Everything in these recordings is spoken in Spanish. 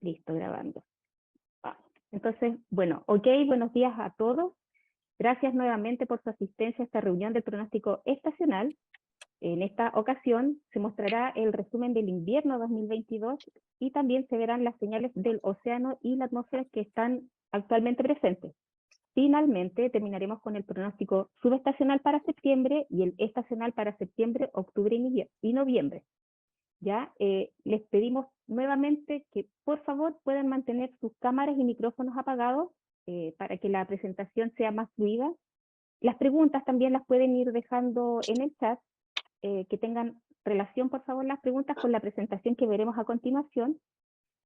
Listo, grabando. Entonces, bueno, ok, buenos días a todos. Gracias nuevamente por su asistencia a esta reunión del pronóstico estacional. En esta ocasión se mostrará el resumen del invierno 2022 y también se verán las señales del océano y la atmósfera que están actualmente presentes. Finalmente, terminaremos con el pronóstico subestacional para septiembre y el estacional para septiembre, octubre y noviembre. ¿Ya? Les pedimos nuevamente que por favor puedan mantener sus cámaras y micrófonos apagados para que la presentación sea más fluida. Las preguntas también las pueden ir dejando en el chat, que tengan relación por favor las preguntas con la presentación que veremos a continuación.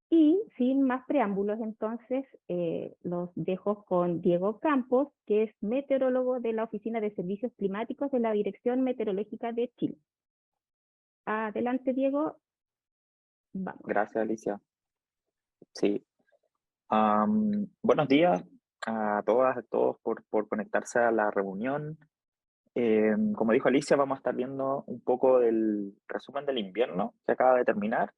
Y sin más preámbulos, entonces, los dejo con Diego Campos, que es meteorólogo de la Oficina de Servicios Climáticos de la Dirección Meteorológica de Chile. Adelante, Diego. Vamos. Gracias, Alicia. Sí. Buenos días a todas, a todos por conectarse a la reunión. Como dijo Alicia, vamos a estar viendo un poco del resumen del invierno que acaba de terminar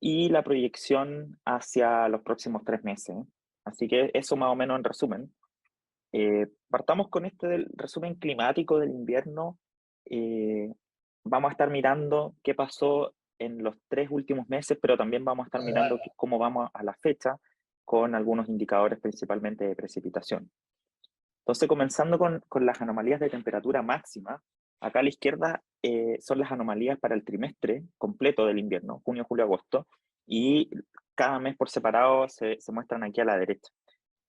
y la proyección hacia los próximos 3 meses. Así que eso más o menos en resumen. Partamos con este del resumen climático del invierno. Vamos a estar mirando qué pasó en los 3 últimos meses, pero también vamos a estar mirando cómo vamos a la fecha con algunos indicadores principalmente de precipitación. Entonces, comenzando con las anomalías de temperatura máxima, acá a la izquierda son las anomalías para el trimestre completo del invierno, junio, julio, agosto, y cada mes por separado se muestran aquí a la derecha.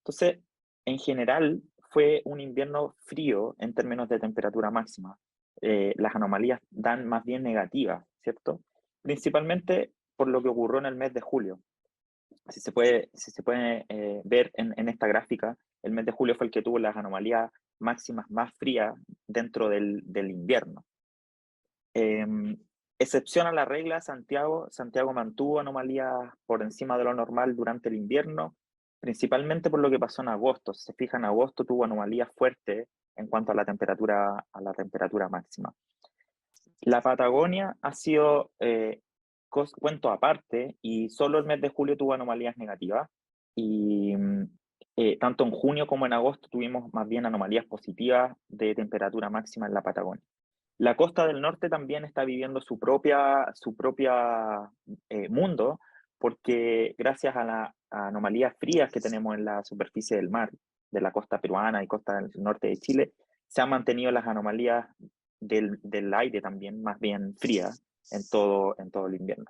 Entonces, en general, fue un invierno frío en términos de temperatura máxima. Las anomalías dan más bien negativas, ¿cierto? Principalmente por lo que ocurrió en el mes de julio. Si se puede ver en esta gráfica, el mes de julio fue el que tuvo las anomalías máximas más frías dentro del invierno. Excepción a la regla, Santiago mantuvo anomalías por encima de lo normal durante el invierno, principalmente por lo que pasó en agosto. Si se fijan, en agosto tuvo anomalías fuertes en cuanto a la temperatura máxima. La Patagonia ha sido cuento aparte y solo el mes de julio tuvo anomalías negativas y tanto en junio como en agosto tuvimos más bien anomalías positivas de temperatura máxima en la Patagonia. La costa del norte también está viviendo su propia mundo, porque gracias a las anomalías frías que tenemos en la superficie del mar, de la costa peruana y costa del norte de Chile, se han mantenido las anomalías del aire también más bien frías en todo el invierno.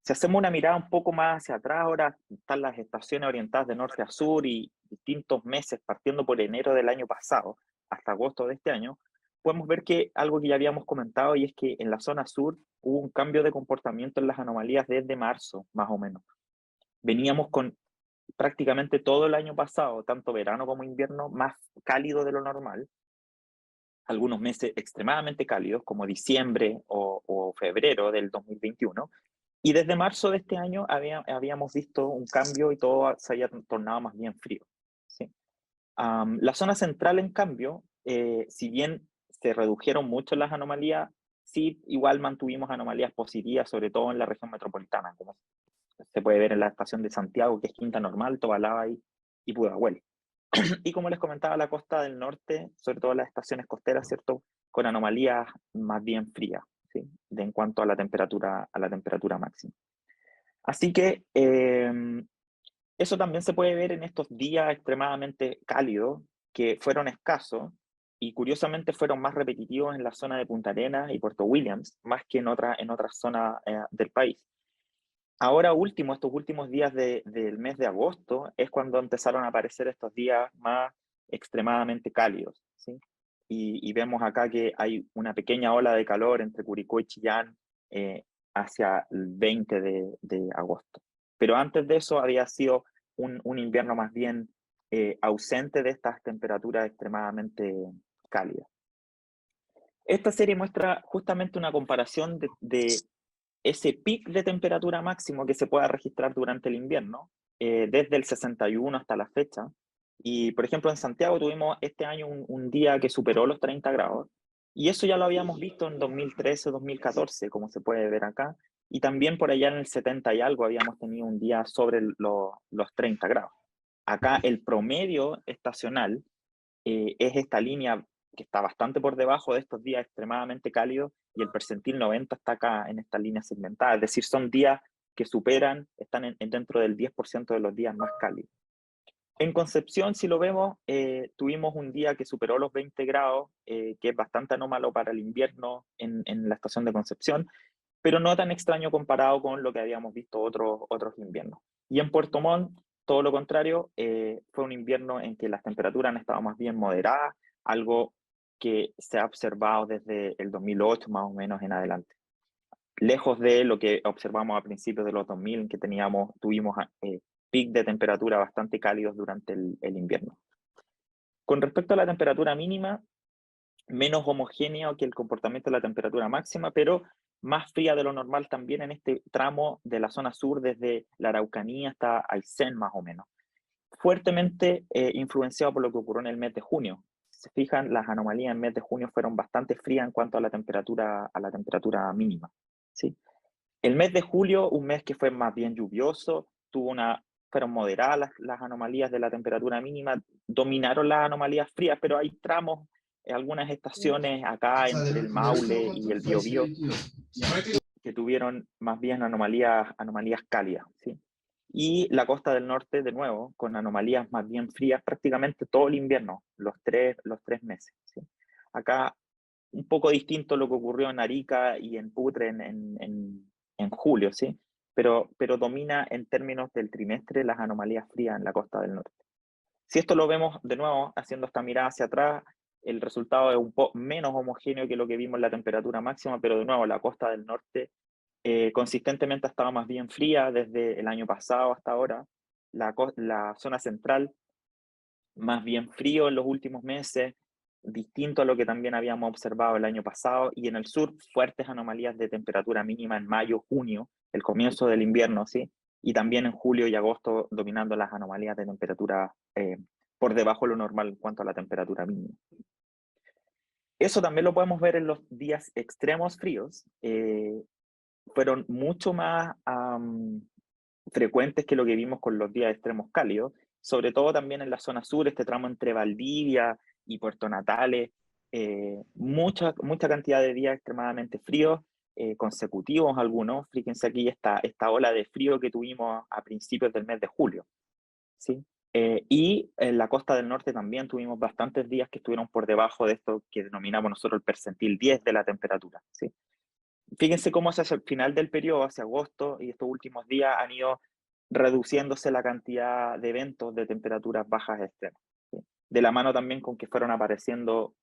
Si hacemos una mirada un poco más hacia atrás, ahora están las estaciones orientadas de norte a sur y distintos meses, partiendo por enero del año pasado hasta agosto de este año, podemos ver que algo que ya habíamos comentado, y es que en la zona sur hubo un cambio de comportamiento en las anomalías desde marzo, más o menos. Veníamos con prácticamente todo el año pasado, tanto verano como invierno, más cálido de lo normal, algunos meses extremadamente cálidos, como diciembre o febrero del 2021, y desde marzo de este año habíamos visto un cambio y todo se había tornado más bien frío. ¿Sí? La zona central, en cambio, si bien se redujeron mucho las anomalías, sí igual mantuvimos anomalías positivas, sobre todo en la región metropolitana, como se puede ver en la estación de Santiago, que es Quinta Normal, Tobalaba y Pudahuel. Y como les comentaba, la costa del norte, sobre todo las estaciones costeras, ¿cierto? Con anomalías más bien frías, ¿sí? En cuanto a la temperatura máxima. Así que eso también se puede ver en estos días extremadamente cálidos, que fueron escasos y curiosamente fueron más repetitivos en la zona de Punta Arenas y Puerto Williams, más que en otras zonas del país. Ahora último, estos últimos días del mes de agosto, es cuando empezaron a aparecer estos días más extremadamente cálidos, ¿sí? Y vemos acá que hay una pequeña ola de calor entre Curicó y Chillán hacia el 20 de agosto. Pero antes de eso había sido un invierno más bien ausente de estas temperaturas extremadamente cálidas. Esta serie muestra justamente una comparación de ese pic de temperatura máximo que se pueda registrar durante el invierno, desde el 61 hasta la fecha. Y, por ejemplo, en Santiago tuvimos este año un día que superó los 30 grados, y eso ya lo habíamos visto en 2013, 2014, como se puede ver acá, y también por allá en el 70 y algo habíamos tenido un día sobre los 30 grados. Acá el promedio estacional es esta línea que está bastante por debajo de estos días extremadamente cálidos, y el percentil 90 está acá en esta línea segmentada, es decir, son días que superan, están dentro del 10% de los días más cálidos. En Concepción, si lo vemos, tuvimos un día que superó los 20 grados, que es bastante anómalo para el invierno en la estación de Concepción, pero no tan extraño comparado con lo que habíamos visto otros inviernos. Y en Puerto Montt, todo lo contrario, fue un invierno en que las temperaturas han estado más bien moderadas, algo que se ha observado desde el 2008 más o menos en adelante. Lejos de lo que observamos a principios de los 2000, en que tuvimos pic de temperatura bastante cálidos durante el invierno. Con respecto a la temperatura mínima, menos homogénea que el comportamiento de la temperatura máxima, pero más fría de lo normal también en este tramo de la zona sur, desde la Araucanía hasta Aysén más o menos. Fuertemente influenciado por lo que ocurrió en el mes de junio. Si se fijan, las anomalías en el mes de junio fueron bastante frías en cuanto a la temperatura mínima, ¿sí? El mes de julio, un mes que fue más bien lluvioso, fueron moderadas las anomalías de la temperatura mínima, dominaron las anomalías frías, pero hay tramos, algunas estaciones acá entre el Maule y el Biobío que tuvieron más bien anomalías cálidas, ¿sí? Y la costa del norte, de nuevo, con anomalías más bien frías prácticamente todo el invierno, los tres meses, ¿sí? Acá un poco distinto lo que ocurrió en Arica y en Putre en julio, ¿sí? Pero domina en términos del trimestre las anomalías frías en la costa del norte. Si esto lo vemos de nuevo, haciendo esta mirada hacia atrás, el resultado es un poco menos homogéneo que lo que vimos en la temperatura máxima, pero de nuevo la costa del norte consistentemente ha estado más bien fría desde el año pasado hasta ahora. La zona central más bien frío en los últimos meses, distinto a lo que también habíamos observado el año pasado, y en el sur fuertes anomalías de temperatura mínima en mayo, junio, el comienzo del invierno, ¿sí? Y también en julio y agosto dominando las anomalías de temperatura por debajo de lo normal en cuanto a la temperatura mínima. Eso también lo podemos ver en los días extremos fríos. Fueron mucho más frecuentes que lo que vimos con los días extremos cálidos, sobre todo también en la zona sur, este tramo entre Valdivia y Puerto Natales, mucha cantidad de días extremadamente fríos, consecutivos algunos. Fíjense aquí esta ola de frío que tuvimos a principios del mes de julio, ¿sí? Y en la costa del norte también tuvimos bastantes días que estuvieron por debajo de esto que denominamos nosotros el percentil 10 de la temperatura, ¿sí? Fíjense cómo hacia el final del periodo, hacia agosto y estos últimos días, han ido reduciéndose la cantidad de eventos de temperaturas bajas extremas, ¿sí? De la mano también con que fueron apareciendo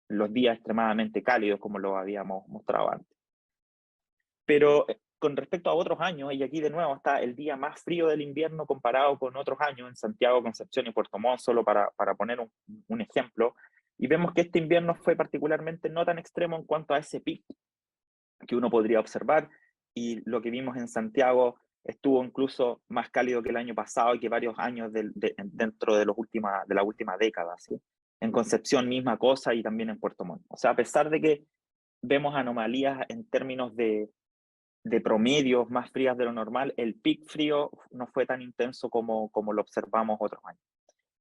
los días extremadamente cálidos, como lo habíamos mostrado antes. Pero con respecto a otros años, y aquí de nuevo está el día más frío del invierno comparado con otros años en Santiago, Concepción y Puerto Montt, solo para poner un ejemplo, y vemos que este invierno fue particularmente no tan extremo en cuanto a ese pic que uno podría observar, y lo que vimos en Santiago estuvo incluso más cálido que el año pasado y que varios años dentro de la última década, ¿sí? En Concepción misma cosa, y también en Puerto Montt. O sea, a pesar de que vemos anomalías en términos de promedios más frías de lo normal, el pic frío no fue tan intenso como lo observamos otros años.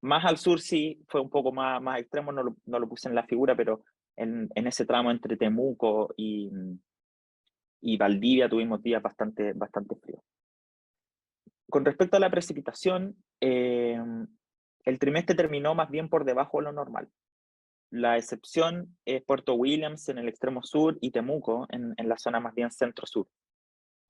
Más al sur sí fue un poco más extremo, no lo puse en la figura, pero en ese tramo entre Temuco y Valdivia tuvimos días bastante fríos. Con respecto a la precipitación, el trimestre terminó más bien por debajo de lo normal. La excepción es Puerto Williams en el extremo sur y Temuco en la zona más bien centro-sur.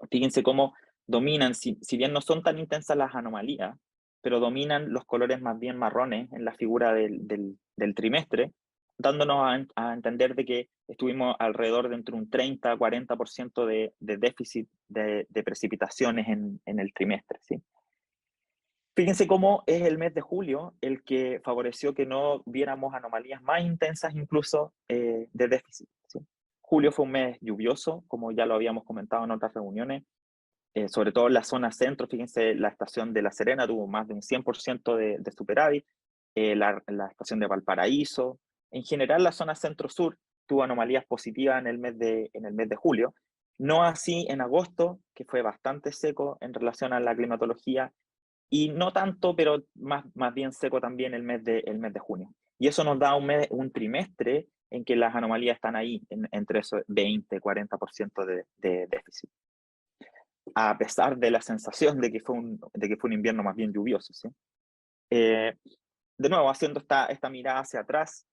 Fíjense cómo dominan, si bien no son tan intensas las anomalías, pero dominan los colores más bien marrones en la figura del trimestre, dándonos a entender de que estuvimos alrededor de entre un 30-40% de déficit de precipitaciones en el trimestre, ¿sí? Fíjense cómo es el mes de julio el que favoreció que no viéramos anomalías más intensas incluso de déficit, ¿sí? Julio fue un mes lluvioso, como ya lo habíamos comentado en otras reuniones, sobre todo en la zona centro. Fíjense, la estación de La Serena tuvo más de un 100% de superávit, la estación de Valparaíso. En general, la zona centro-sur tuvo anomalías positivas en el mes de julio, No así en agosto, que fue bastante seco en relación a la climatología, y no tanto, pero más bien seco también el mes de junio. Y eso nos da un trimestre en que las anomalías están ahí, entre eso 20-40% de déficit. A pesar de la sensación de que fue un invierno más bien lluvioso, ¿sí? De nuevo, haciendo esta mirada hacia atrás,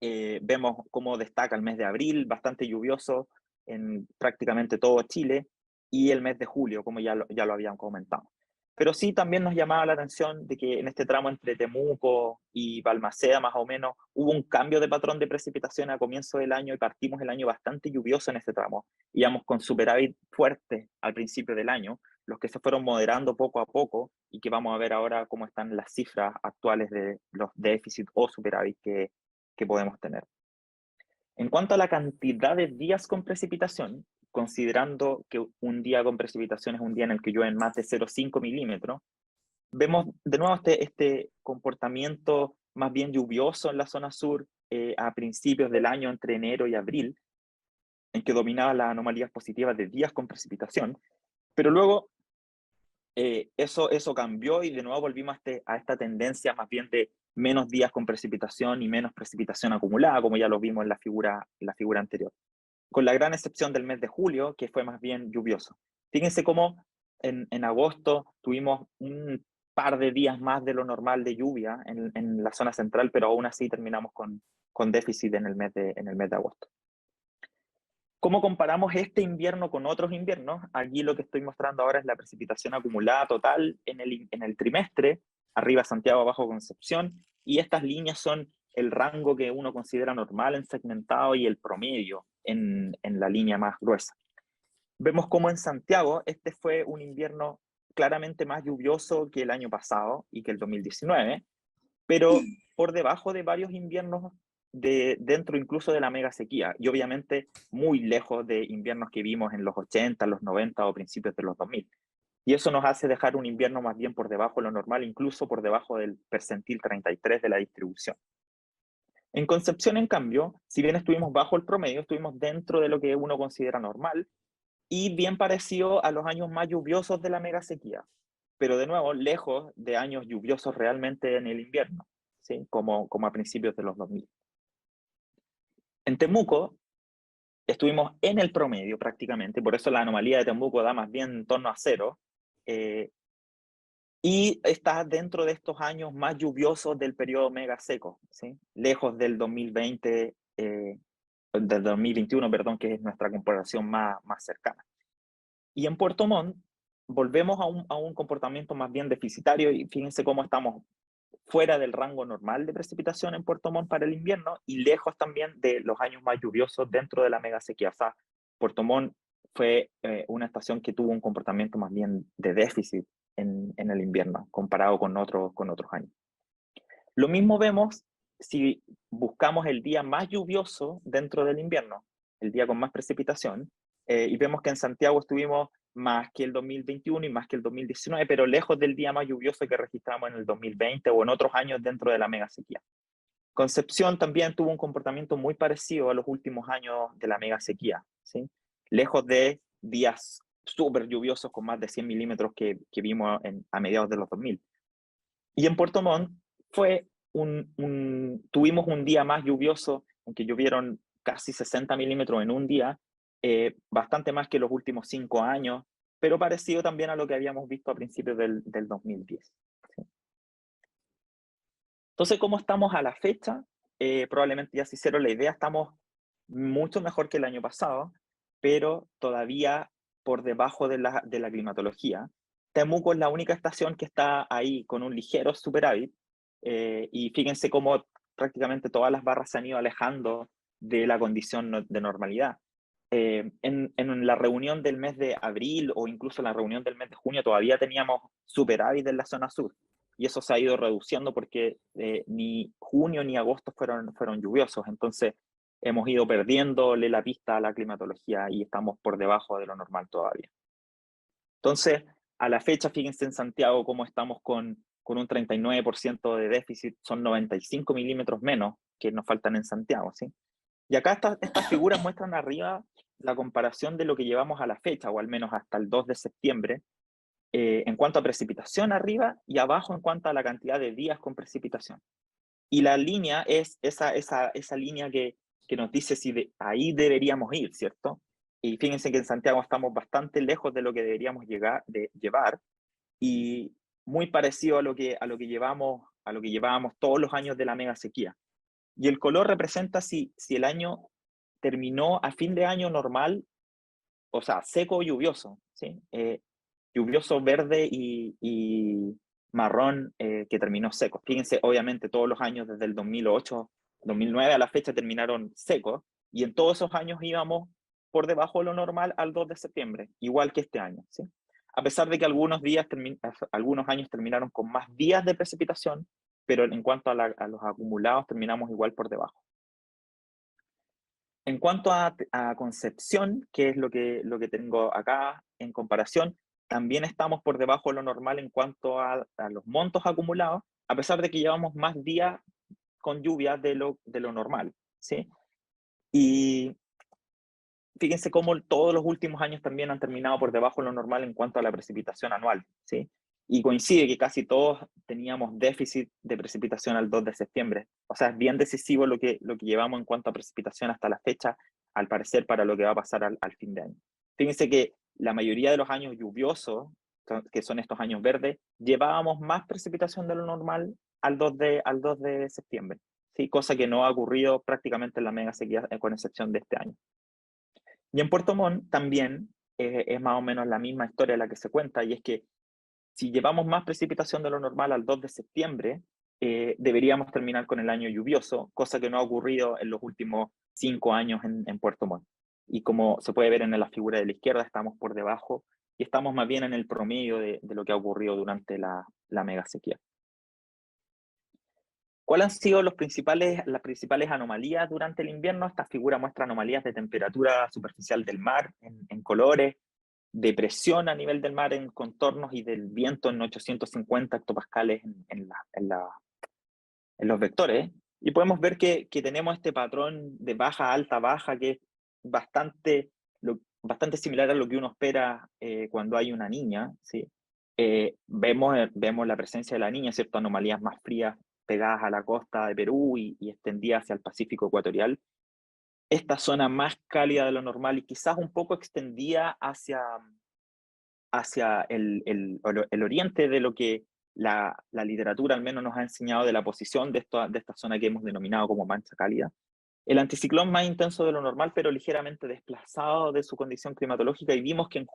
vemos cómo destaca el mes de abril, bastante lluvioso en prácticamente todo Chile, y el mes de julio, como ya lo habían comentado. Pero sí también nos llamaba la atención de que en este tramo entre Temuco y Balmaceda, más o menos, hubo un cambio de patrón de precipitación a comienzo del año y partimos el año bastante lluvioso en este tramo. Íbamos con superávit fuerte al principio del año, los que se fueron moderando poco a poco y que vamos a ver ahora cómo están las cifras actuales de los déficits o superávit que podemos tener. En cuanto a la cantidad de días con precipitación, considerando que un día con precipitación es un día en el que llueven más de 0,5 milímetros, vemos de nuevo este comportamiento más bien lluvioso en la zona sur a principios del año, entre enero y abril, en que dominaban las anomalías positivas de días con precipitación, pero luego eso cambió y de nuevo volvimos a esta tendencia más bien de menos días con precipitación y menos precipitación acumulada, como ya lo vimos en la figura anterior, con la gran excepción del mes de julio, que fue más bien lluvioso. Fíjense cómo en agosto tuvimos un par de días más de lo normal de lluvia en la zona central, pero aún así terminamos con déficit en el mes de agosto. ¿Cómo comparamos este invierno con otros inviernos? Aquí lo que estoy mostrando ahora es la precipitación acumulada total en el trimestre, arriba Santiago, abajo Concepción, y estas líneas son el rango que uno considera normal en segmentado y el promedio en la línea más gruesa. Vemos cómo en Santiago este fue un invierno claramente más lluvioso que el año pasado y que el 2019, pero por debajo de varios inviernos dentro incluso de la mega sequía, y obviamente muy lejos de inviernos que vimos en los 80, los 90 o principios de los 2000. Y eso nos hace dejar un invierno más bien por debajo de lo normal, incluso por debajo del percentil 33 de la distribución. En Concepción, en cambio, si bien estuvimos bajo el promedio, estuvimos dentro de lo que uno considera normal y bien parecido a los años más lluviosos de la mega sequía, pero de nuevo lejos de años lluviosos realmente en el invierno, ¿sí? Como a principios de los 2000. En Temuco estuvimos en el promedio prácticamente, por eso la anomalía de Temuco da más bien en torno a cero, y está dentro de estos años más lluviosos del periodo mega seco, ¿sí? Lejos del 2020, del 2021, perdón, que es nuestra comparación más cercana. Y en Puerto Montt volvemos a un comportamiento más bien deficitario, y fíjense cómo estamos fuera del rango normal de precipitación en Puerto Montt para el invierno y lejos también de los años más lluviosos dentro de la mega sequía. O sea, Puerto Montt fue una estación que tuvo un comportamiento más bien de déficit en el invierno comparado con otros años. Lo mismo vemos si buscamos el día más lluvioso dentro del invierno, el día con más precipitación, y vemos que en Santiago estuvimos más que el 2021 y más que el 2019, pero lejos del día más lluvioso que registramos en el 2020 o en otros años dentro de la mega sequía. Concepción también tuvo un comportamiento muy parecido a los últimos años de la mega sequía, ¿sí? Lejos de días súper lluviosos con más de 100 milímetros que vimos a mediados de los 2000. Y en Puerto Montt tuvimos un día más lluvioso, en que llovieron casi 60 milímetros en un día, bastante más que los últimos 5 años, pero parecido también a lo que habíamos visto a principios del 2010. ¿Sí? Entonces, ¿cómo estamos a la fecha? Probablemente ya se hicieron la idea, estamos mucho mejor que el año pasado, pero todavía por debajo de la climatología. Temuco es la única estación que está ahí con un ligero superávit, y fíjense cómo prácticamente todas las barras se han ido alejando de la condición de normalidad. En la reunión del mes de abril o incluso en la reunión del mes de junio todavía teníamos superávit en la zona sur, y eso se ha ido reduciendo porque ni junio ni agosto fueron lluviosos, entonces hemos ido perdiéndole la pista a la climatología y estamos por debajo de lo normal todavía. Entonces, a la fecha, fíjense en Santiago cómo estamos con un 39% de déficit, son 95 milímetros menos que nos faltan en Santiago, ¿sí? Y acá estas figuras muestran arriba la comparación de lo que llevamos a la fecha, o al menos hasta el 2 de septiembre, en cuanto a precipitación arriba y abajo en cuanto a la cantidad de días con precipitación. Y la línea es esa línea que nos dice si ahí deberíamos ir, ¿cierto? Y fíjense que en Santiago estamos bastante lejos de lo que deberíamos llevar, y muy parecido a lo que llevábamos todos los años de la mega sequía. Y el color representa si el año terminó a fin de año normal, o sea, seco o lluvioso, ¿sí? Lluvioso verde y marrón, que terminó seco. Fíjense, obviamente todos los años desde el 2008, 2009 a la fecha terminaron secos, y en todos esos años íbamos por debajo de lo normal al 2 de septiembre, igual que este año, ¿sí? A pesar de que algunos años terminaron con más días de precipitación, pero en cuanto a los acumulados terminamos igual por debajo. En cuanto a Concepción, que es lo que tengo acá en comparación, también estamos por debajo de lo normal en cuanto a los montos acumulados, a pesar de que llevamos más días con lluvia de lo normal, ¿sí? Y fíjense cómo todos los últimos años también han terminado por debajo de lo normal en cuanto a la precipitación anual, ¿sí? Y coincide que casi todos teníamos déficit de precipitación al 2 de septiembre. O sea, es bien decisivo lo que llevamos en cuanto a precipitación hasta la fecha, al parecer, para lo que va a pasar al fin de año. Fíjense que la mayoría de los años lluviosos, que son estos años verdes, llevábamos más precipitación de lo normal al 2 de septiembre, ¿sí? Cosa que no ha ocurrido prácticamente en la mega sequía, con excepción de este año. Y en Puerto Montt también es más o menos la misma historia la que se cuenta, y es que si llevamos más precipitación de lo normal al 2 de septiembre, deberíamos terminar con el año lluvioso, cosa que no ha ocurrido en los últimos 5 años en Puerto Montt. Y como se puede ver en la figura de la izquierda, estamos por debajo y estamos más bien en el promedio de lo que ha ocurrido durante la mega sequía. ¿Cuáles han sido las principales anomalías durante el invierno? Esta figura muestra anomalías de temperatura superficial del mar en colores, de presión a nivel del mar en contornos y del viento en 850 hectopascales en los vectores. Y podemos ver que tenemos este patrón de baja, alta, baja, que es bastante similar a lo que uno espera cuando hay una niña, ¿sí? Vemos la presencia de la niña, ¿cierto? Anomalías más frías pegadas a la costa de Perú y extendidas hacia el Pacífico ecuatorial. Esta zona más cálida de lo normal y quizás un poco extendida hacia el oriente de lo que la literatura al menos nos ha enseñado de la posición de esta zona que hemos denominado como mancha cálida. El anticiclón más intenso de lo normal, pero ligeramente desplazado de su condición climatológica, y vimos que en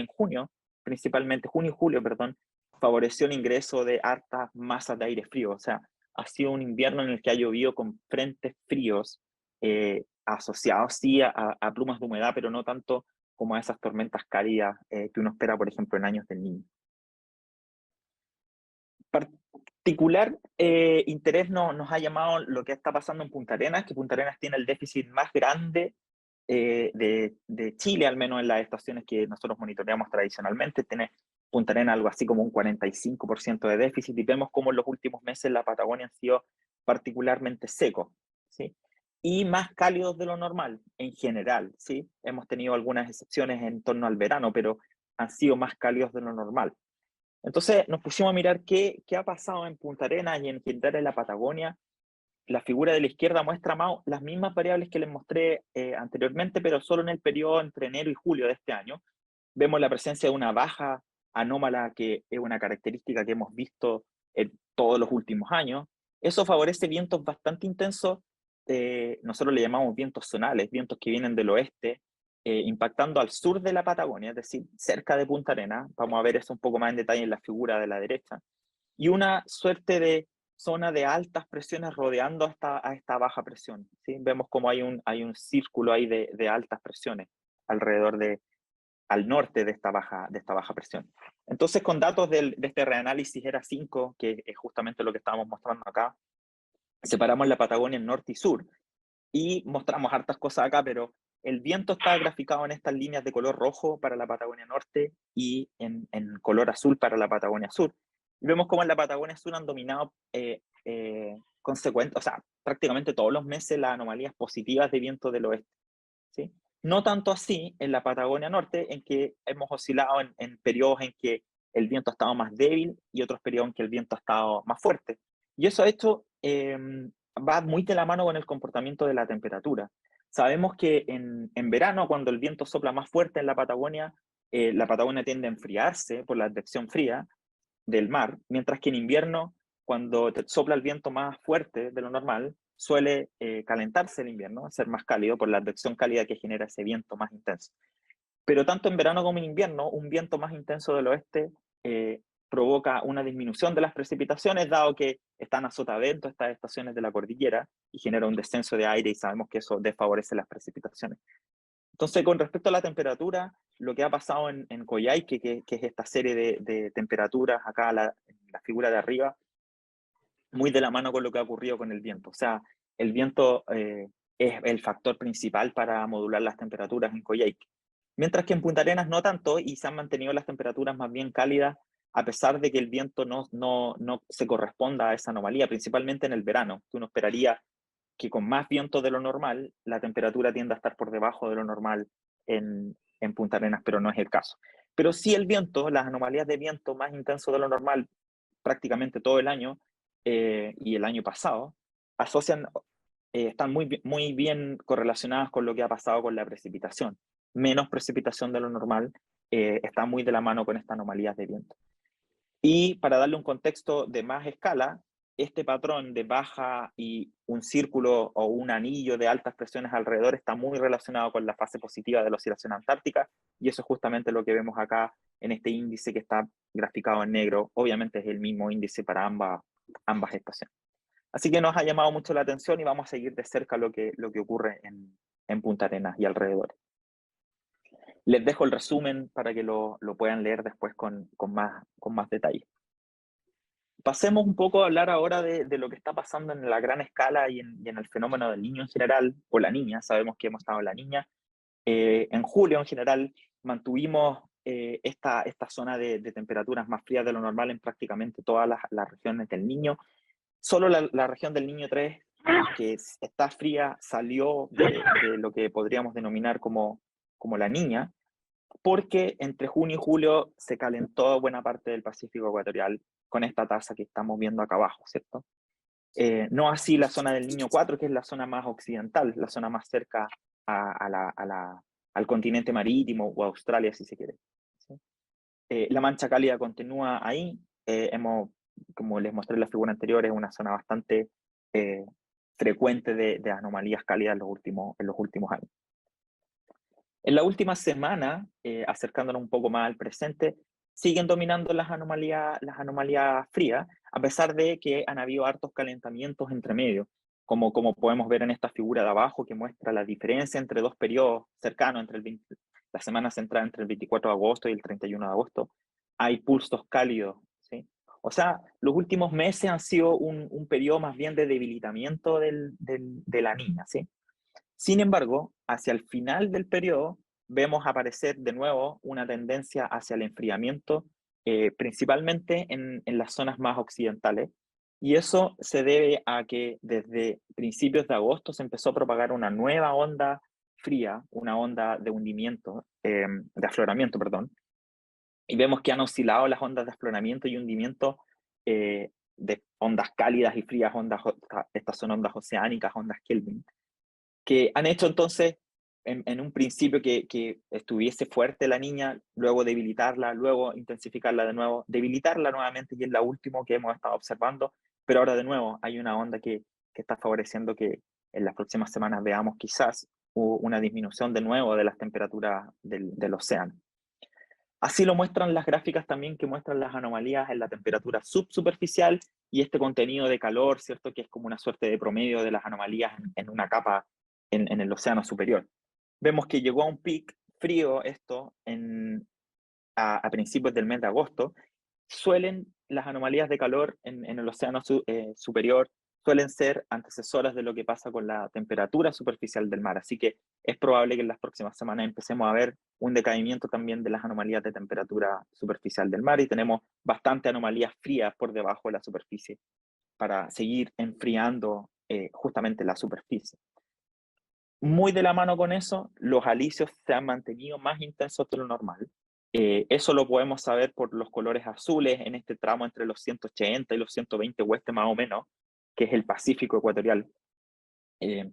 junio, principalmente junio y julio, perdón, favoreció el ingreso de hartas masas de aire frío. O sea, ha sido un invierno en el que ha llovido con frentes fríos, asociados sí a plumas de humedad, pero no tanto como a esas tormentas cálidas que uno espera, por ejemplo, en años del Niño. Particular interés nos ha llamado lo que está pasando en Punta Arenas, que Punta Arenas tiene el déficit más grande de Chile, al menos en las estaciones que nosotros monitoreamos tradicionalmente. Tiene Punta Arenas algo así como un 45% de déficit, y vemos cómo en los últimos meses la Patagonia han sido particularmente secos, ¿sí? Y más cálidos de lo normal en general, ¿sí? Hemos tenido algunas excepciones en torno al verano, pero han sido más cálidos de lo normal. Entonces nos pusimos a mirar qué ha pasado en Punta Arenas y en general en la Patagonia. La figura de la izquierda muestra las mismas variables que les mostré anteriormente, pero solo en el periodo entre enero y julio de este año. Vemos la presencia de una baja anómala, que es una característica que hemos visto en todos los últimos años. Eso favorece vientos bastante intensos, nosotros le llamamos vientos zonales, vientos que vienen del oeste, impactando al sur de la Patagonia, es decir, cerca de Punta Arenas. Vamos a ver eso un poco más en detalle en la figura de la derecha. Y una suerte de zona de altas presiones rodeando a esta baja presión, ¿sí? Vemos como hay un círculo ahí de altas presiones alrededor al norte de esta baja presión. Entonces, con datos de este reanálisis ERA 5, que es justamente lo que estábamos mostrando acá, separamos la Patagonia en norte y sur, y mostramos hartas cosas acá, pero el viento está graficado en estas líneas de color rojo para la Patagonia Norte y en color azul para la Patagonia Sur. Y vemos cómo en la Patagonia Sur han dominado prácticamente todos los meses las anomalías positivas de viento del oeste, ¿sí? No tanto así en la Patagonia Norte, en que hemos oscilado en periodos en que el viento ha estado más débil y otros periodos en que el viento ha estado más fuerte. Y eso esto va muy de la mano con el comportamiento de la temperatura. Sabemos que en verano, cuando el viento sopla más fuerte en la Patagonia tiende a enfriarse por la advección fría del mar, mientras que en invierno, cuando sopla el viento más fuerte de lo normal, suele calentarse el invierno, ser más cálido por la advección cálida que genera ese viento más intenso. Pero tanto en verano como en invierno, un viento más intenso del oeste provoca una disminución de las precipitaciones, dado que están a sotavento estas estaciones de la cordillera y genera un descenso de aire y sabemos que eso desfavorece las precipitaciones. Entonces, con respecto a la temperatura, lo que ha pasado en Coyhaique, que es esta serie de temperaturas, acá en la figura de arriba, muy de la mano con lo que ha ocurrido con el viento. O sea, el viento es el factor principal para modular las temperaturas en Coyhaique. Mientras que en Punta Arenas no tanto, y se han mantenido las temperaturas más bien cálidas, a pesar de que el viento no se corresponda a esa anomalía, principalmente en el verano, que uno esperaría que con más viento de lo normal, la temperatura tiende a estar por debajo de lo normal en Punta Arenas, pero no es el caso. Pero sí el viento, las anomalías de viento más intenso de lo normal prácticamente todo el año y el año pasado, asocian, están muy bien correlacionadas con lo que ha pasado con la precipitación. Menos precipitación de lo normal está muy de la mano con estas anomalías de viento. Y para darle un contexto de más escala, este patrón de baja y un círculo o un anillo de altas presiones alrededor está muy relacionado con la fase positiva de la oscilación antártica, y eso es justamente lo que vemos acá en este índice que está graficado en negro. Obviamente es el mismo índice para ambas estaciones. Así que nos ha llamado mucho la atención y vamos a seguir de cerca lo que ocurre en Punta Arenas y alrededor. Les dejo el resumen para que lo puedan leer después con más detalle. Pasemos un poco a hablar ahora de lo que está pasando en la gran escala y en el fenómeno del niño en general, o la niña. Sabemos que hemos estado en la niña. En julio en general mantuvimos esta zona de temperaturas más frías de lo normal en prácticamente todas las regiones del Niño. Solo la región del Niño 3, que está fría, salió de lo que podríamos denominar como la niña, porque entre junio y julio se calentó buena parte del Pacífico ecuatorial con esta tasa que estamos viendo acá abajo, ¿cierto? No así la zona del Niño 4, que es la zona más occidental, la zona más cerca al continente marítimo o a Australia, si se quiere. ¿Sí? La mancha cálida continúa ahí. Como les mostré en la figura anterior, es una zona bastante frecuente de anomalías cálidas en los últimos años. En la última semana, acercándonos un poco más al presente, siguen dominando las anomalías frías, a pesar de que han habido hartos calentamientos entre medio, como podemos ver en esta figura de abajo, que muestra la diferencia entre dos periodos cercanos, la semana central entre el 24 de agosto y el 31 de agosto. Hay pulsos cálidos, ¿sí? O sea, los últimos meses han sido un periodo más bien de debilitamiento de la niña, ¿sí? Sin embargo, hacia el final del periodo vemos aparecer de nuevo una tendencia hacia el enfriamiento, principalmente en las zonas más occidentales, y eso se debe a que desde principios de agosto se empezó a propagar una nueva onda fría, una onda de hundimiento, de afloramiento, perdón, y vemos que han oscilado las ondas de afloramiento y hundimiento de ondas cálidas y frías, estas son ondas oceánicas, ondas Kelvin, que han hecho entonces, en un principio, que estuviese fuerte la niña, luego debilitarla, luego intensificarla de nuevo, debilitarla nuevamente, y es la última que hemos estado observando, pero ahora de nuevo hay una onda que está favoreciendo que en las próximas semanas veamos quizás una disminución de nuevo de las temperaturas del océano. Así lo muestran las gráficas también, que muestran las anomalías en la temperatura subsuperficial y este contenido de calor, ¿cierto? Que es como una suerte de promedio de las anomalías en una capa en el océano superior. Vemos que llegó a un pic frío esto a principios del mes de agosto. Las anomalías de calor en el océano superior suelen ser antecesoras de lo que pasa con la temperatura superficial del mar. Así que es probable que en las próximas semanas empecemos a ver un decaimiento también de las anomalías de temperatura superficial del mar, y tenemos bastante anomalías frías por debajo de la superficie para seguir enfriando justamente la superficie. Muy de la mano con eso, los alisios se han mantenido más intensos de lo normal. Eso lo podemos saber por los colores azules en este tramo entre los 180 y los 120 oeste más o menos, que es el Pacífico ecuatorial. Eh,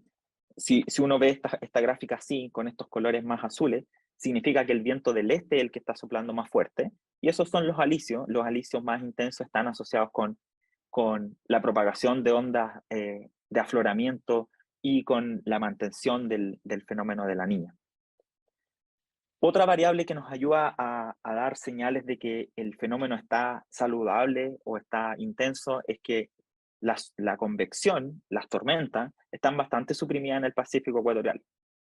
si uno ve esta gráfica así, con estos colores más azules, significa que el viento del este es el que está soplando más fuerte, y esos son los alisios. Los alisios más intensos están asociados con la propagación de ondas de afloramiento y con la mantención del fenómeno de la niña. Otra variable que nos ayuda a dar señales de que el fenómeno está saludable o está intenso es que la convección, las tormentas, están bastante suprimidas en el Pacífico ecuatorial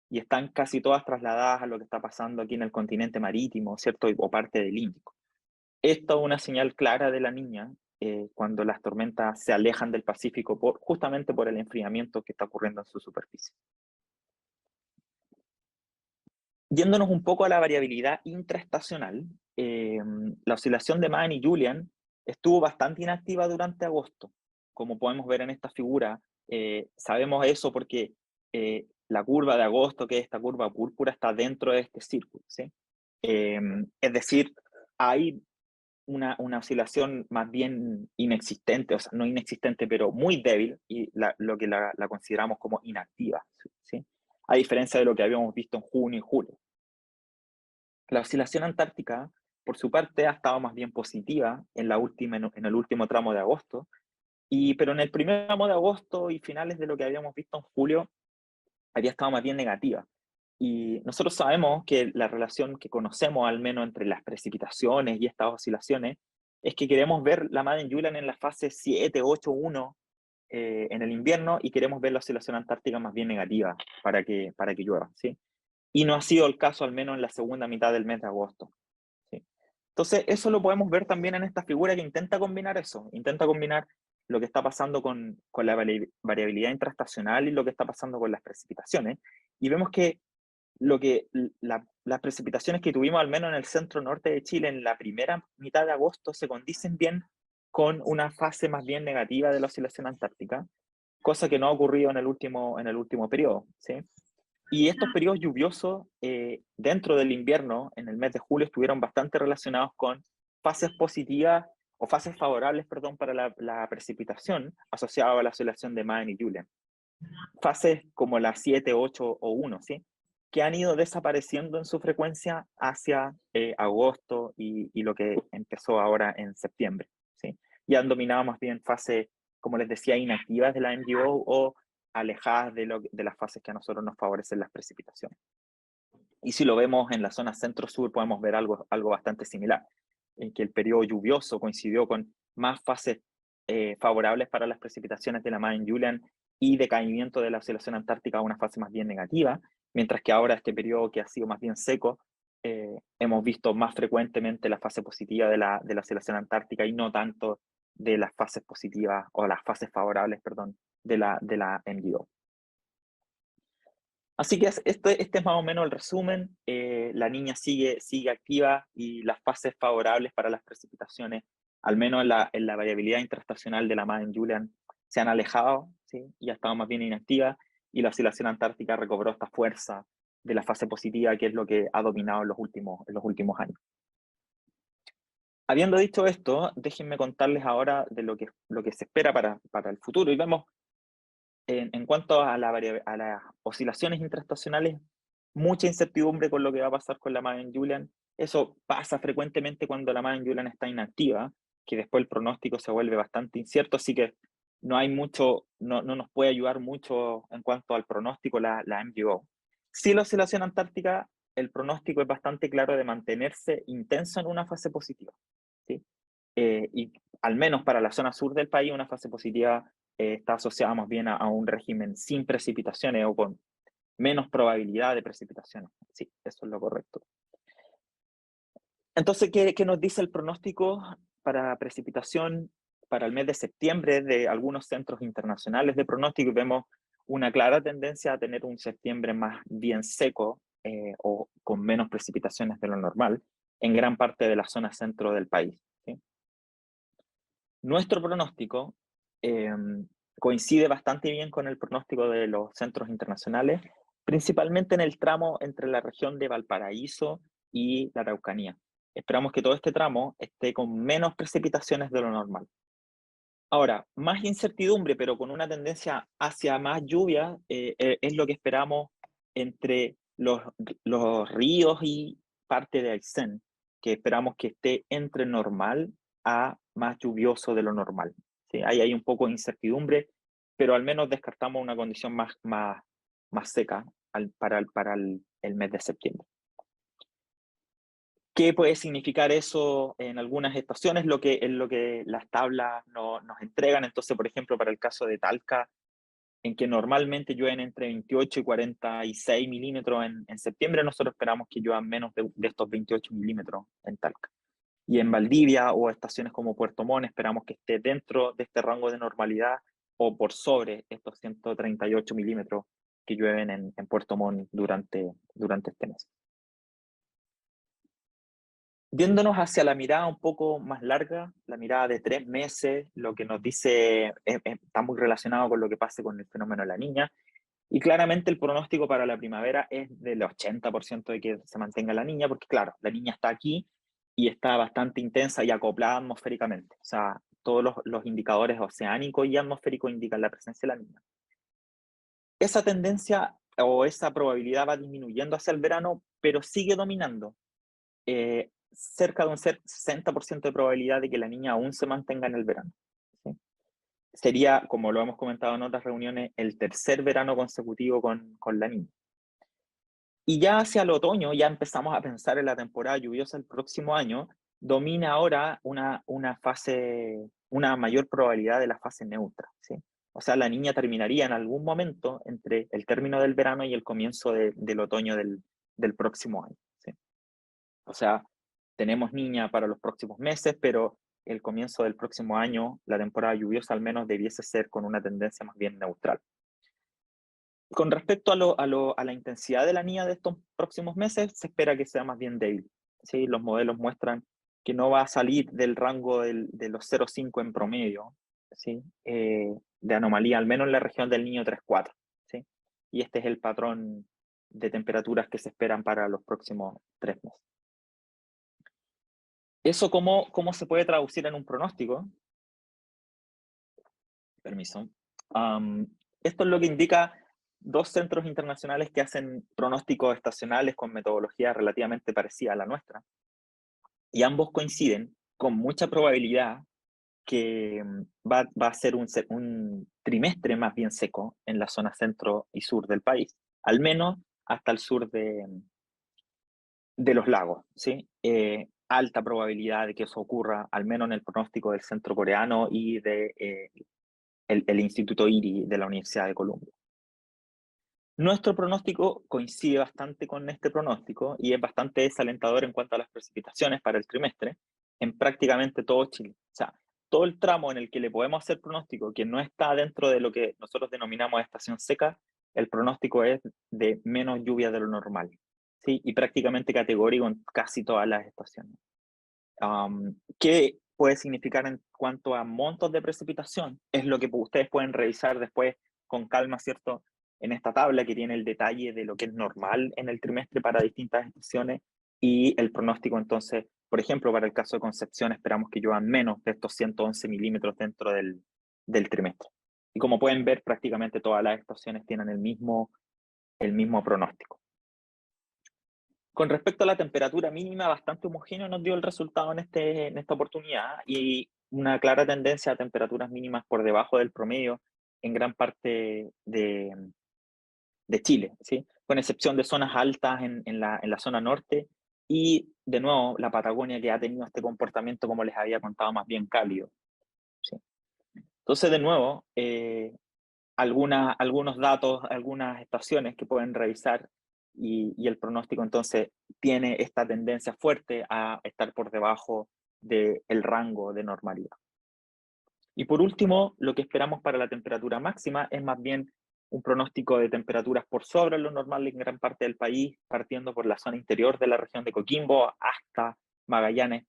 y están casi todas trasladadas a lo que está pasando aquí en el continente marítimo, ¿cierto? O parte del Índico. Esto es una señal clara de la niña cuando las tormentas se alejan del Pacífico justamente por el enfriamiento que está ocurriendo en su superficie. Yéndonos un poco a la variabilidad intraestacional, la oscilación de Mann y Julian estuvo bastante inactiva durante agosto. Como podemos ver en esta figura, sabemos eso porque la curva de agosto, que es esta curva púrpura, está dentro de este círculo, ¿sí? Es decir, hay una oscilación más bien inexistente, o sea, no inexistente, pero muy débil, y lo que la consideramos como inactiva, ¿sí? A diferencia de lo que habíamos visto en junio y julio. La oscilación antártica, por su parte, ha estado más bien positiva en el último tramo de agosto, pero en el primer tramo de agosto y finales de lo que habíamos visto en julio, había estado más bien negativa. Y nosotros sabemos que la relación que conocemos, al menos entre las precipitaciones y estas oscilaciones, es que queremos ver la Madden-Julian en la fase 7, 8, 1 en el invierno, y queremos ver la oscilación antártica más bien negativa para que llueva, ¿sí? Y no ha sido el caso, al menos en la segunda mitad del mes de agosto, ¿sí? Entonces, eso lo podemos ver también en esta figura que intenta combinar eso, intenta combinar lo que está pasando con la variabilidad intraestacional y lo que está pasando con las precipitaciones. Y vemos que las precipitaciones que tuvimos, al menos en el centro norte de Chile, en la primera mitad de agosto, se condicen bien con una fase más bien negativa de la oscilación antártica, cosa que no ha ocurrido en el último periodo, ¿sí? Y estos periodos lluviosos dentro del invierno, en el mes de julio, estuvieron bastante relacionados con fases positivas o fases favorables, perdón, para la precipitación asociada a la oscilación de Mann y Julian. Fases como la 7, 8 o 1, ¿sí? Que han ido desapareciendo en su frecuencia hacia agosto y lo que empezó ahora en septiembre, ¿sí? Y han dominado más bien fases, como les decía, inactivas de la MGO o alejadas de las fases que a nosotros nos favorecen las precipitaciones. Y si lo vemos en la zona centro-sur, podemos ver algo bastante similar, en que el periodo lluvioso coincidió con más fases favorables para las precipitaciones de la Mann-Julian y decaimiento de la oscilación antártica a una fase más bien negativa, mientras que ahora este periodo que ha sido más bien seco, hemos visto más frecuentemente la fase positiva de la oscilación antártica y no tanto de las fases positivas o las fases favorables, perdón, de la MGO. Así que este es más o menos el resumen. La niña sigue activa y las fases favorables para las precipitaciones, al menos en la variabilidad intraestacional de la Mann-Julian, se han alejado, ¿sí? Y ha estado más bien inactiva, y la oscilación antártica recobró esta fuerza de la fase positiva, que es lo que ha dominado en los últimos años. Habiendo dicho esto, déjenme contarles ahora de lo que se espera para el futuro. Y vemos, en cuanto a las oscilaciones intraestacionales, mucha incertidumbre con lo que va a pasar con la Madden-Julian. Eso pasa frecuentemente cuando la Madden-Julian está inactiva, que después el pronóstico se vuelve bastante incierto, así que no nos puede ayudar mucho en cuanto al pronóstico la MGO. Sí, la oscilación antártica, el pronóstico es bastante claro de mantenerse intenso en una fase positiva, ¿sí? Y al menos para la zona sur del país, una fase positiva está asociada más bien a un régimen sin precipitaciones o con menos probabilidad de precipitaciones. Sí, eso es lo correcto. Entonces, ¿qué nos dice el pronóstico para precipitación para el mes de septiembre de algunos centros internacionales de pronóstico? Vemos una clara tendencia a tener un septiembre más bien seco o con menos precipitaciones de lo normal en gran parte de la zona centro del país, ¿sí? Nuestro pronóstico coincide bastante bien con el pronóstico de los centros internacionales, principalmente en el tramo entre la región de Valparaíso y la Araucanía. Esperamos que todo este tramo esté con menos precipitaciones de lo normal. Ahora, más incertidumbre, pero con una tendencia hacia más lluvia, es lo que esperamos entre los ríos y parte de Aysén, que esperamos que esté entre normal a más lluvioso de lo normal. ¿Sí? Ahí hay un poco de incertidumbre, pero al menos descartamos una condición más seca para el mes de septiembre. ¿Qué puede significar eso en algunas estaciones? Es lo que las tablas nos entregan. Entonces, por ejemplo, para el caso de Talca, en que normalmente llueven entre 28 y 46 milímetros en septiembre, nosotros esperamos que lluevan menos de estos 28 milímetros en Talca. Y en Valdivia o estaciones como Puerto Montt esperamos que esté dentro de este rango de normalidad o por sobre estos 138 milímetros que llueven en Puerto Montt durante este mes. Viéndonos hacia la mirada un poco más larga, la mirada de 3 meses, lo que nos dice está muy relacionado con lo que pase con el fenómeno de la niña, y claramente el pronóstico para la primavera es del 80% de que se mantenga la niña, porque claro, la niña está aquí y está bastante intensa y acoplada atmosféricamente. O sea, todos los indicadores oceánicos y atmosféricos indican la presencia de la niña. Esa tendencia o esa probabilidad va disminuyendo hacia el verano, pero sigue dominando. Cerca de un 60% de probabilidad de que la niña aún se mantenga en el verano. ¿Sí? Sería, como lo hemos comentado en otras reuniones, el tercer verano consecutivo con la niña. Y ya hacia el otoño, ya empezamos a pensar en la temporada lluviosa el próximo año, domina ahora una mayor probabilidad de la fase neutra. ¿Sí? O sea, la niña terminaría en algún momento entre el término del verano y el comienzo del otoño del próximo año. ¿Sí? O sea, tenemos niña para los próximos meses, pero el comienzo del próximo año, la temporada lluviosa al menos debiese ser con una tendencia más bien neutral. Con respecto a la intensidad de la niña de estos próximos meses, se espera que sea más bien débil. ¿Sí? Los modelos muestran que no va a salir del rango de los 0,5 en promedio, ¿sí? De anomalía, al menos en la región del Niño 3,4. ¿Sí? Y este es el patrón de temperaturas que se esperan para los próximos 3 meses. ¿Eso cómo se puede traducir en un pronóstico? Permiso. Esto es lo que indica 2 centros internacionales que hacen pronósticos estacionales con metodología relativamente parecida a la nuestra. Y ambos coinciden con mucha probabilidad que va a ser un trimestre más bien seco en la zona centro y sur del país, al menos hasta el sur de los lagos, ¿sí? Alta probabilidad de que eso ocurra, al menos en el pronóstico del centro coreano y el Instituto IRI de la Universidad de Columbia. Nuestro pronóstico coincide bastante con este pronóstico y es bastante desalentador en cuanto a las precipitaciones para el trimestre en prácticamente todo Chile. O sea, todo el tramo en el que le podemos hacer pronóstico que no está dentro de lo que nosotros denominamos estación seca, el pronóstico es de menos lluvia de lo normal, ¿sí? Y prácticamente categórico en casi todas las estaciones. ¿Qué puede significar en cuanto a montos de precipitación? Es lo que ustedes pueden revisar después con calma, ¿cierto? En esta tabla que tiene el detalle de lo que es normal en el trimestre para distintas estaciones y el pronóstico. Entonces, por ejemplo, para el caso de Concepción esperamos que lluevan menos de estos 111 milímetros dentro del trimestre. Y como pueden ver, prácticamente todas las estaciones tienen el mismo pronóstico. Con respecto a la temperatura mínima, bastante homogéneo nos dio el resultado en esta oportunidad y una clara tendencia a temperaturas mínimas por debajo del promedio en gran parte de Chile, ¿sí? Con excepción de zonas altas en la zona norte y, de nuevo, la Patagonia, que ha tenido este comportamiento, como les había contado, más bien cálido. ¿Sí? Entonces, de nuevo, algunos datos, algunas estaciones que pueden revisar y el pronóstico entonces tiene esta tendencia fuerte a estar por debajo del rango de normalidad. Y por último, lo que esperamos para la temperatura máxima es más bien un pronóstico de temperaturas por sobre lo normal en gran parte del país, partiendo por la zona interior de la región de Coquimbo hasta Magallanes,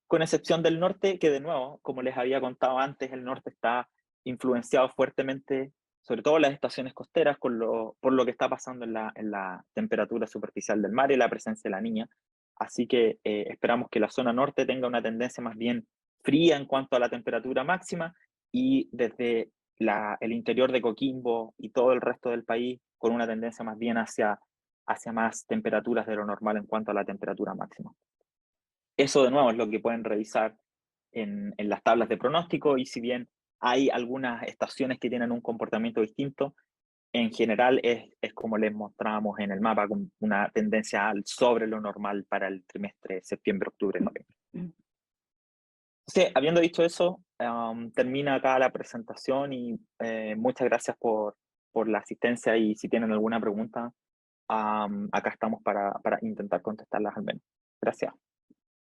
con excepción del norte, que de nuevo, como les había contado antes, el norte está influenciado fuertemente sobre todo las estaciones costeras, por lo que está pasando en la temperatura superficial del mar y la presencia de la niña. Así que esperamos que la zona norte tenga una tendencia más bien fría en cuanto a la temperatura máxima, y desde el interior de Coquimbo y todo el resto del país con una tendencia más bien hacia más temperaturas de lo normal en cuanto a la temperatura máxima. Eso de nuevo es lo que pueden revisar en las tablas de pronóstico, y si bien hay algunas estaciones que tienen un comportamiento distinto, en general es como les mostrábamos en el mapa, con una tendencia sobre lo normal para el trimestre septiembre, octubre, noviembre. Entonces, habiendo dicho eso, termina acá la presentación, y muchas gracias por la asistencia, y si tienen alguna pregunta, acá estamos para intentar contestarlas al menos. Gracias.